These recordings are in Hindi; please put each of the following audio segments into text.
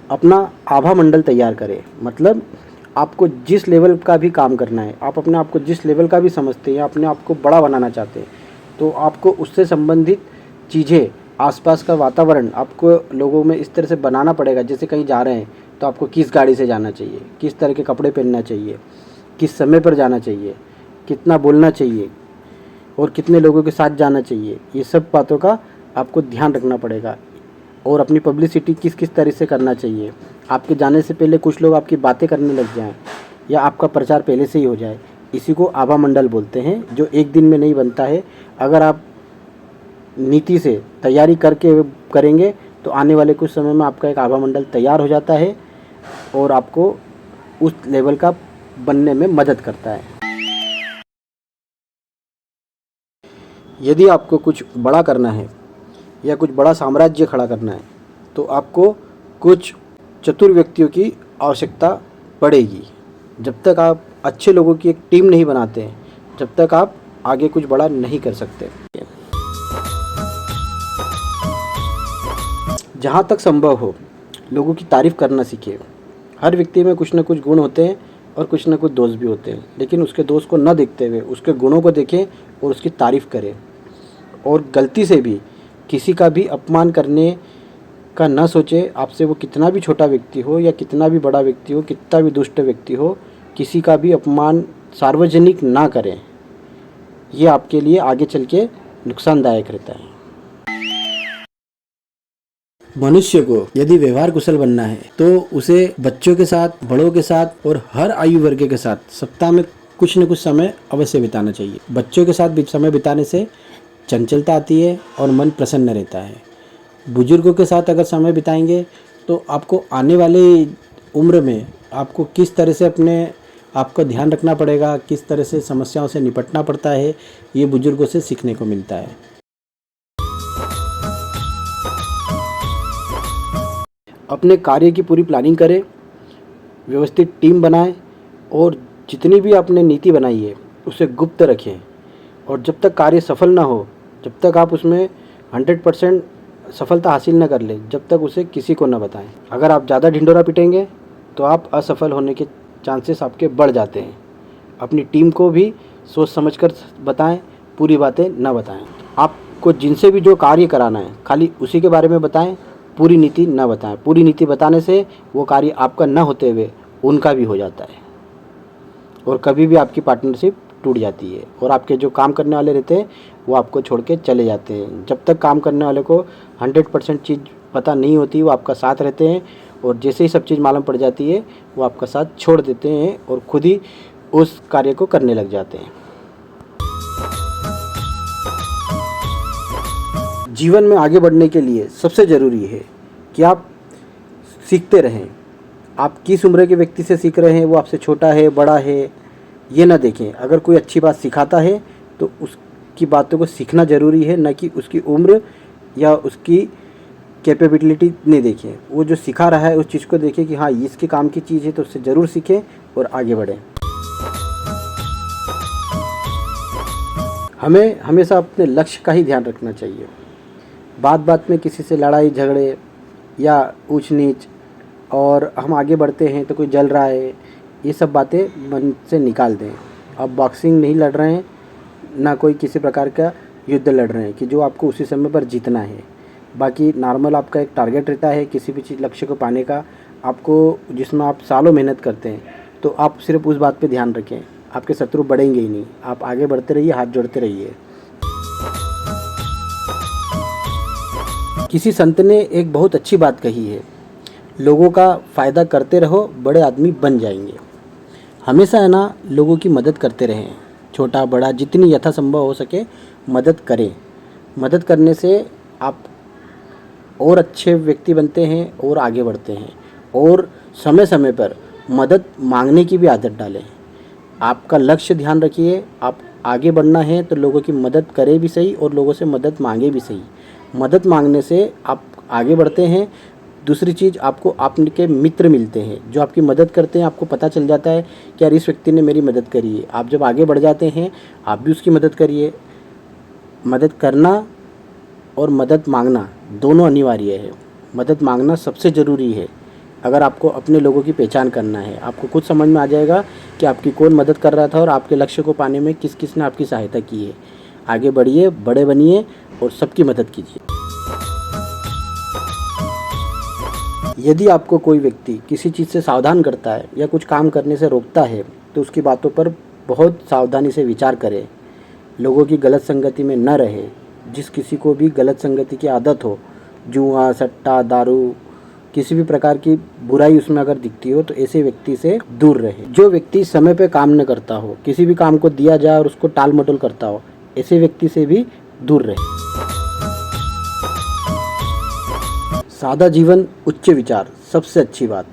अपना आभा मंडल तैयार करें। मतलब आपको जिस लेवल का भी काम करना है, आप अपने आप को जिस लेवल का भी समझते हैं या अपने आप को बड़ा बनाना चाहते हैं, तो आपको उससे संबंधित चीज़ें, आसपास का वातावरण आपको लोगों में इस तरह से बनाना पड़ेगा। जैसे कहीं जा रहे हैं तो आपको किस गाड़ी से जाना चाहिए, किस तरह के कपड़े पहनना चाहिए, किस समय पर जाना चाहिए, कितना बोलना चाहिए और कितने लोगों के साथ जाना चाहिए, ये सब बातों का आपको ध्यान रखना पड़ेगा। और अपनी पब्लिसिटी किस किस तरह से करना चाहिए। आपके जाने से पहले कुछ लोग आपकी बातें करने लग जाएं या आपका प्रचार पहले से ही हो जाए, इसी को आभा मंडल बोलते हैं, जो एक दिन में नहीं बनता है। अगर आप नीति से तैयारी करके करेंगे तो आने वाले कुछ समय में आपका एक आभा मंडल तैयार हो जाता है और आपको उस लेवल का बनने में मदद करता है। यदि आपको कुछ बड़ा करना है या कुछ बड़ा साम्राज्य खड़ा करना है तो आपको कुछ चतुर व्यक्तियों की आवश्यकता पड़ेगी। जब तक आप अच्छे लोगों की एक टीम नहीं बनाते हैं, जब तक आप आगे कुछ बड़ा नहीं कर सकते। जहाँ तक संभव हो लोगों की तारीफ़ करना सीखिए। हर व्यक्ति में कुछ न कुछ गुण होते हैं और कुछ न कुछ दोष भी होते हैं, लेकिन उसके दोष को न देखते हुए उसके गुणों को देखें और उसकी तारीफ़ करें। और गलती से भी किसी का भी अपमान करने का न सोचे। आपसे वो कितना भी छोटा व्यक्ति हो या कितना भी बड़ा व्यक्ति हो, कितना भी दुष्ट व्यक्ति हो, किसी का भी अपमान सार्वजनिक ना करें। ये आपके लिए आगे चल के नुकसानदायक रहता है। मनुष्य को यदि व्यवहार कुशल बनना है तो उसे बच्चों के साथ, बड़ों के साथ और हर आयु वर्ग के साथ सप्ताह में कुछ न कुछ समय अवश्य बिताना चाहिए। बच्चों के साथ समय बिताने से चंचलता आती है और मन प्रसन्न रहता है। बुजुर्गों के साथ अगर समय बिताएंगे तो आपको आने वाले उम्र में आपको किस तरह से अपने आपका ध्यान रखना पड़ेगा, किस तरह से समस्याओं से निपटना पड़ता है, ये बुजुर्गों से सीखने को मिलता है। अपने कार्य की पूरी प्लानिंग करें, व्यवस्थित टीम बनाएं और जितनी भी आपने नीति बनाई है उसे गुप्त रखें। और जब तक कार्य सफल ना हो, जब तक आप उसमें 100% सफलता हासिल न कर ले, जब तक उसे किसी को न बताएं। अगर आप ज़्यादा ढिंढोरा पीटेंगे तो आप असफल होने के चांसेस आपके बढ़ जाते हैं। अपनी टीम को भी सोच समझकर बताएं, पूरी बातें न बताएं। आपको जिनसे भी जो कार्य कराना है खाली उसी के बारे में बताएं, पूरी नीति न बताएं। पूरी नीति बताने से वो कार्य आपका न होते हुए उनका भी हो जाता है और कभी भी आपकी पार्टनरशिप टूट जाती है और आपके जो काम करने वाले रहते हैं वो आपको छोड़ के चले जाते हैं। जब तक काम करने वाले को 100% चीज़ पता नहीं होती वो आपका साथ रहते हैं, और जैसे ही सब चीज़ मालूम पड़ जाती है वो आपका साथ छोड़ देते हैं और खुद ही उस कार्य को करने लग जाते हैं। जीवन में आगे बढ़ने के लिए सबसे ज़रूरी है कि आप सीखते रहें। आप किस उम्र के व्यक्ति से सीख रहे हैं, वो आपसे छोटा है, बड़ा है, ये ना देखें। अगर कोई अच्छी बात सिखाता है तो उसकी बातों को सीखना ज़रूरी है, न कि उसकी उम्र या उसकी कैपेबिलिटी नहीं देखें। वो जो सिखा रहा है उस चीज़ को देखें कि हाँ इसके काम की चीज़ है, तो उससे ज़रूर सीखें और आगे बढ़ें। हमें हमेशा अपने लक्ष्य का ही ध्यान रखना चाहिए। बात बात में किसी से लड़ाई झगड़े या ऊंच नीच और हम आगे बढ़ते हैं तो कोई जल रहा है, ये सब बातें मन से निकाल दें। आप बॉक्सिंग नहीं लड़ रहे हैं, ना कोई किसी प्रकार का युद्ध लड़ रहे हैं कि जो आपको उसी समय पर जीतना है। बाकी नॉर्मल आपका एक टारगेट रहता है किसी भी चीज़ लक्ष्य को पाने का, आपको जिसमें आप सालों मेहनत करते हैं, तो आप सिर्फ उस बात पे ध्यान रखें। आपके शत्रु बढ़ेंगे ही नहीं, आप आगे बढ़ते रहिए, हाथ जोड़ते रहिए। किसी संत ने एक बहुत अच्छी बात कही है, लोगों का फ़ायदा करते रहो, बड़े आदमी बन जाएंगे। हमेशा है ना लोगों की मदद करते रहें, छोटा बड़ा जितनी यथासंभव हो सके मदद करें। मदद करने से आप और अच्छे व्यक्ति बनते हैं और आगे बढ़ते हैं। और समय समय पर मदद मांगने की भी आदत डालें। आपका लक्ष्य ध्यान रखिए, आप आगे बढ़ना है तो लोगों की मदद करें भी सही और लोगों से मदद मांगे भी सही। मदद मांगने से आप आगे बढ़ते हैं। दूसरी चीज़, आपको आपके मित्र मिलते हैं जो आपकी मदद करते हैं। आपको पता चल जाता है कि यार इस व्यक्ति ने मेरी मदद करी है। आप जब आगे बढ़ जाते हैं आप भी उसकी मदद करिए। मदद करना और मदद मांगना दोनों अनिवार्य है। मदद मांगना सबसे ज़रूरी है। अगर आपको अपने लोगों की पहचान करना है, आपको खुद समझ में आ जाएगा कि आपकी कौन मदद कर रहा था और आपके लक्ष्य को पाने में किस किस ने आपकी सहायता की है। आगे बढ़िए, बड़े बनिए और सबकी मदद कीजिए। यदि आपको कोई व्यक्ति किसी चीज़ से सावधान करता है या कुछ काम करने से रोकता है तो उसकी बातों पर बहुत सावधानी से विचार करें। लोगों की गलत संगति में न रहे। जिस किसी को भी गलत संगति की आदत हो, जुआ, सट्टा, दारू, किसी भी प्रकार की बुराई उसमें अगर दिखती हो तो ऐसे व्यक्ति से दूर रहे। जो व्यक्ति समय पे काम न करता हो, किसी भी काम को दिया जाए और उसको टाल मटोल करता हो, ऐसे व्यक्ति से भी दूर रहे। सादा जीवन, उच्च विचार, सबसे अच्छी बात।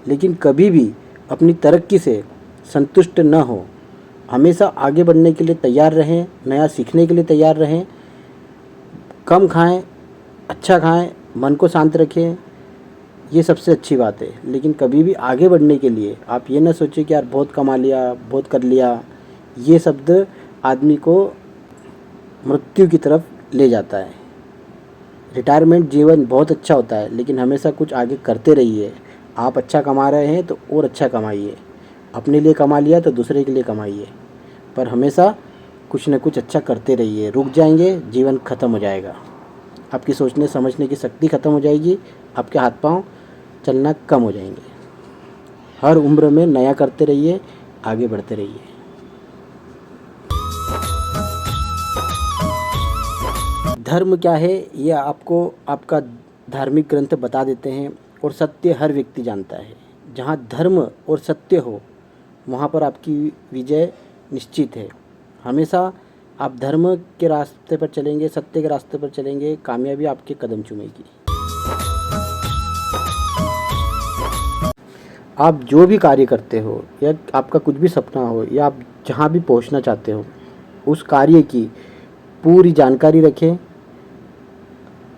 लेकिन कभी भी अपनी तरक्की से संतुष्ट न हो। हमेशा आगे बढ़ने के लिए तैयार रहें, नया सीखने के लिए तैयार रहें। कम खाएं, अच्छा खाएं, मन को शांत रखें, ये सबसे अच्छी बात है। लेकिन कभी भी आगे बढ़ने के लिए आप ये ना सोचें कि यार बहुत कमा लिया, बहुत कर लिया। ये शब्द आदमी को मृत्यु की तरफ ले जाता है। रिटायरमेंट जीवन बहुत अच्छा होता है, लेकिन हमेशा कुछ आगे करते रहिए। आप अच्छा कमा रहे हैं तो और अच्छा कमाइए। अपने लिए कमा लिया तो दूसरे के लिए कमाइए, पर हमेशा कुछ न कुछ अच्छा करते रहिए। रुक जाएंगे, जीवन ख़त्म हो जाएगा। आपकी सोचने समझने की शक्ति ख़त्म हो जाएगी, आपके हाथ पांव चलना कम हो जाएंगे। हर उम्र में नया करते रहिए, आगे बढ़ते रहिए। धर्म क्या है ये आपको आपका धार्मिक ग्रंथ बता देते हैं, और सत्य हर व्यक्ति जानता है। जहाँ धर्म और सत्य हो वहाँ पर आपकी विजय निश्चित है। हमेशा आप धर्म के रास्ते पर चलेंगे, सत्य के रास्ते पर चलेंगे, कामयाबी आपके कदम चूमेगी। आप जो भी कार्य करते हो या आपका कुछ भी सपना हो या आप जहाँ भी पहुँचना चाहते हो, उस कार्य की पूरी जानकारी रखें।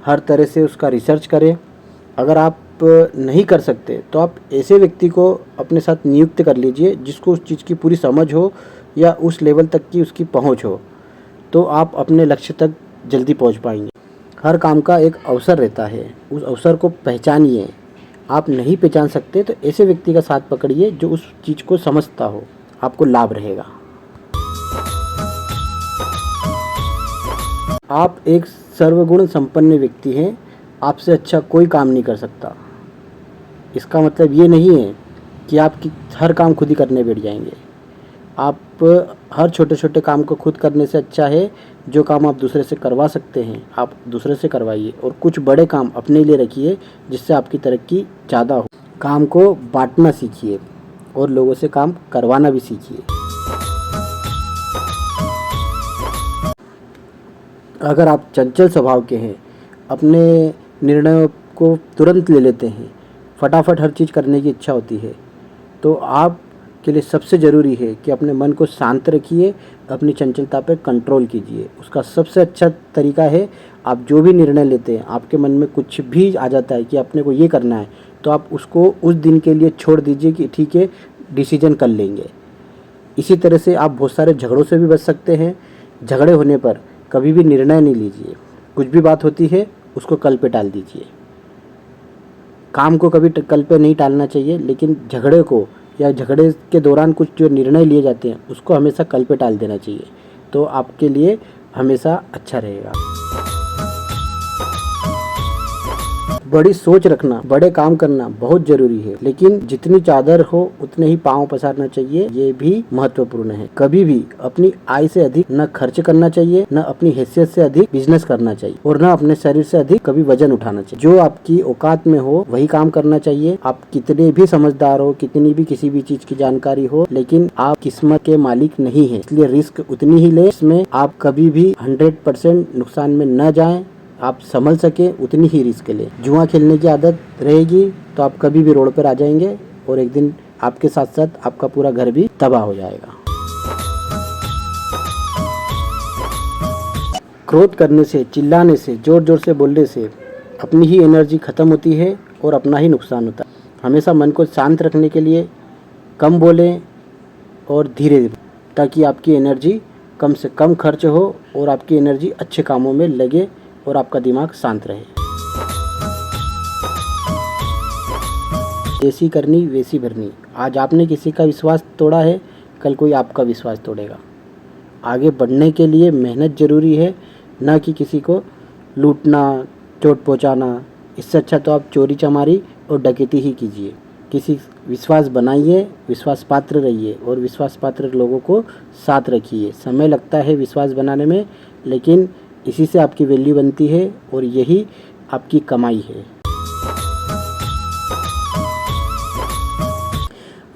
हर तरह से उसका रिसर्च करें। अगर आप नहीं कर सकते तो आप ऐसे व्यक्ति को अपने साथ नियुक्त कर लीजिए जिसको उस चीज़ की पूरी समझ हो या उस लेवल तक की उसकी पहुंच हो, तो आप अपने लक्ष्य तक जल्दी पहुंच पाएंगे। हर काम का एक अवसर रहता है, उस अवसर को पहचानिए। आप नहीं पहचान सकते तो ऐसे व्यक्ति का साथ पकड़िए जो उस चीज़ को समझता हो, आपको लाभ रहेगा। आप एक सर्वगुण संपन्न व्यक्ति हैं, आपसे अच्छा कोई काम नहीं कर सकता। इसका मतलब ये नहीं है कि आप हर काम खुद ही करने बैठ जाएंगे। आप हर छोटे छोटे काम को खुद करने से अच्छा है जो काम आप दूसरे से करवा सकते हैं आप दूसरे से करवाइए, और कुछ बड़े काम अपने लिए रखिए जिससे आपकी तरक्की ज़्यादा हो। काम को बांटना सीखिए और लोगों से काम करवाना भी सीखिए। अगर आप चंचल स्वभाव के हैं, अपने निर्णयों को तुरंत ले लेते हैं, फटाफट हर चीज़ करने की इच्छा होती है, तो आपके लिए सबसे ज़रूरी है कि अपने मन को शांत रखिए, अपनी चंचलता पर कंट्रोल कीजिए। उसका सबसे अच्छा तरीका है, आप जो भी निर्णय लेते हैं, आपके मन में कुछ भी आ जाता है कि अपने को ये करना है, तो आप उसको उस दिन के लिए छोड़ दीजिए कि ठीक है, डिसीजन कर लेंगे। इसी तरह से आप बहुत सारे झगड़ों से भी बच सकते हैं। झगड़े होने पर कभी भी निर्णय नहीं लीजिए। कुछ भी बात होती है उसको कल पे टाल दीजिए। काम को कभी कल पे नहीं टालना चाहिए, लेकिन झगड़े को या झगड़े के दौरान कुछ जो निर्णय लिए जाते हैं उसको हमेशा कल पे टाल देना चाहिए, तो आपके लिए हमेशा अच्छा रहेगा। बड़ी सोच रखना, बड़े काम करना बहुत जरूरी है, लेकिन जितनी चादर हो उतने ही पांव पसारना चाहिए, ये भी महत्वपूर्ण है। कभी भी अपनी आय से अधिक न खर्च करना चाहिए, न अपनी हैसियत से अधिक बिजनेस करना चाहिए, और न अपने शरीर से अधिक कभी वजन उठाना चाहिए। जो आपकी औकात में हो वही काम करना चाहिए। आप कितने भी समझदार हो, कितनी भी किसी भी चीज की जानकारी हो, लेकिन आप किस्मत के मालिक नहीं है, इसलिए रिस्क उतनी ही ले, इसमें आप कभी भी 100% नुकसान में न जाएं। आप संभल सके उतनी ही रिस्क ले। जुआ खेलने की आदत रहेगी तो आप कभी भी रोड पर आ जाएंगे, और एक दिन आपके साथ साथ आपका पूरा घर भी तबाह हो जाएगा। क्रोध करने से, चिल्लाने से, जोर जोर से बोलने से अपनी ही एनर्जी खत्म होती है और अपना ही नुकसान होता है। हमेशा मन को शांत रखने के लिए कम बोलें और धीरे धीरे, ताकि आपकी एनर्जी कम से कम खर्च हो और आपकी एनर्जी अच्छे कामों में लगे और आपका दिमाग शांत रहे। जैसी करनी वैसी भरनी। आज आपने किसी का विश्वास तोड़ा है, कल कोई आपका विश्वास तोड़ेगा। आगे बढ़ने के लिए मेहनत ज़रूरी है, ना कि किसी को लूटना, चोट पहुंचाना। इससे अच्छा तो आप चोरी चमारी और डकैती ही कीजिए। किसी विश्वास बनाइए, विश्वास पात्र रहिए और विश्वास पात्र लोगों को साथ रखिए। समय लगता है विश्वास बनाने में, लेकिन इसी से आपकी वैल्यू बनती है और यही आपकी कमाई है।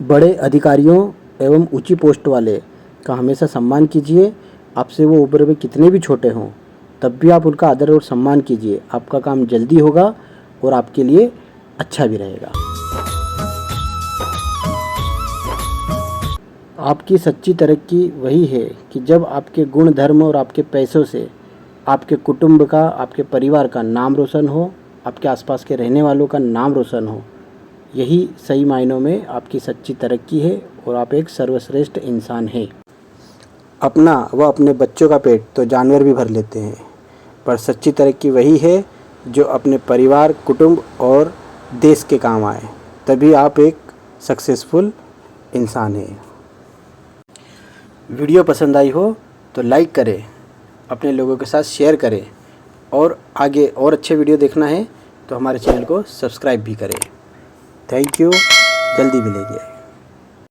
बड़े अधिकारियों एवं ऊंची पोस्ट वाले का हमेशा सम्मान कीजिए। आपसे वो उम्र में कितने भी छोटे हों, तब भी आप उनका आदर और सम्मान कीजिए। आपका काम जल्दी होगा और आपके लिए अच्छा भी रहेगा। आपकी सच्ची तरक्की वही है कि जब आपके गुण धर्म और आपके पैसों से आपके कुटुंब का, आपके परिवार का नाम रोशन हो, आपके आसपास के रहने वालों का नाम रोशन हो। यही सही मायनों में आपकी सच्ची तरक्की है और आप एक सर्वश्रेष्ठ इंसान हैं। अपना व अपने बच्चों का पेट तो जानवर भी भर लेते हैं, पर सच्ची तरक्की वही है जो अपने परिवार, कुटुंब और देश के काम आए। तभी आप एक सक्सेसफुल इंसान हैं। वीडियो पसंद आई हो तो लाइक करें, अपने लोगों के साथ शेयर करें और आगे और अच्छे वीडियो देखना है तो हमारे चैनल को सब्सक्राइब भी करें। Thank you. जल्दी मिलेंगे।